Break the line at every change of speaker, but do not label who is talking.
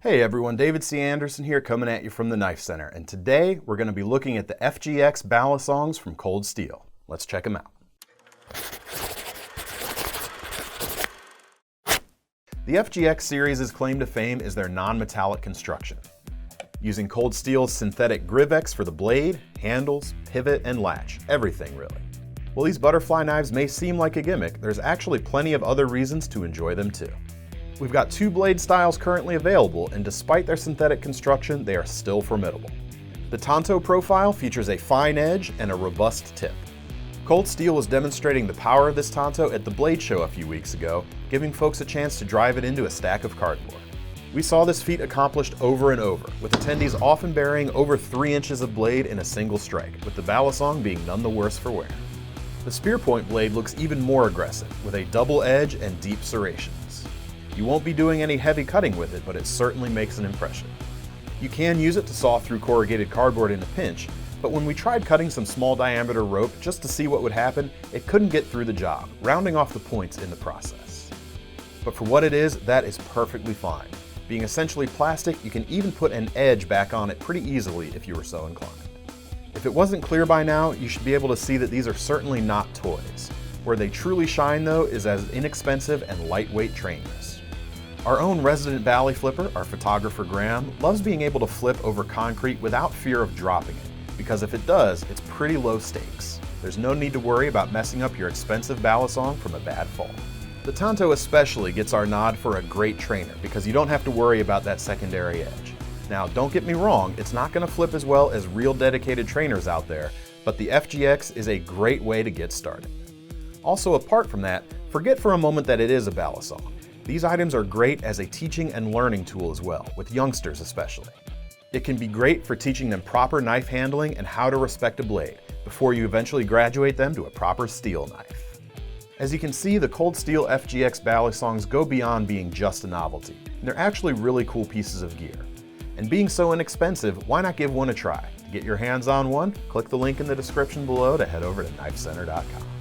Hey everyone, David C. Anderson here coming at you from the KnifeCenter, and today we're going to be looking at the FGX Balisongs from Cold Steel. Let's check them out. The FGX series' claim to fame is their non-metallic construction. Using Cold Steel's synthetic Grivex for the blade, handles, pivot, and latch, everything really. While these butterfly knives may seem like a gimmick, there's actually plenty of other reasons to enjoy them too. We've got two blade styles currently available, and despite their synthetic construction, they are still formidable. The Tanto profile features a fine edge and a robust tip. Cold Steel was demonstrating the power of this Tanto at the Blade Show a few weeks ago, giving folks a chance to drive it into a stack of cardboard. We saw this feat accomplished over and over, with attendees often burying over 3 inches of blade in a single strike, with the Balisong being none the worse for wear. The spear point blade looks even more aggressive, with a double edge and deep serrations. You won't be doing any heavy cutting with it, but it certainly makes an impression. You can use it to saw through corrugated cardboard in a pinch, but when we tried cutting some small diameter rope just to see what would happen, it couldn't get through the job, rounding off the points in the process. But for what it is, that is perfectly fine. Being essentially plastic, you can even put an edge back on it pretty easily if you were so inclined. If it wasn't clear by now, you should be able to see that these are certainly not toys. Where they truly shine though is as inexpensive and lightweight trainers. Our own resident Bally flipper, our photographer Graham, loves being able to flip over concrete without fear of dropping it, because if it does, it's pretty low stakes. There's no need to worry about messing up your expensive Balisong from a bad fall. The Tanto especially gets our nod for a great trainer because you don't have to worry about that secondary edge. Now, don't get me wrong, it's not going to flip as well as real dedicated trainers out there, but the FGX is a great way to get started. Also, apart from that, forget for a moment that it is a Balisong. These items are great as a teaching and learning tool as well, with youngsters especially. It can be great for teaching them proper knife handling and how to respect a blade, before you eventually graduate them to a proper steel knife. As you can see, the Cold Steel FGX Balisongs go beyond being just a novelty, and they're actually really cool pieces of gear. And being so inexpensive, why not give one a try? To get your hands on one, click the link in the description below to head over to KnifeCenter.com.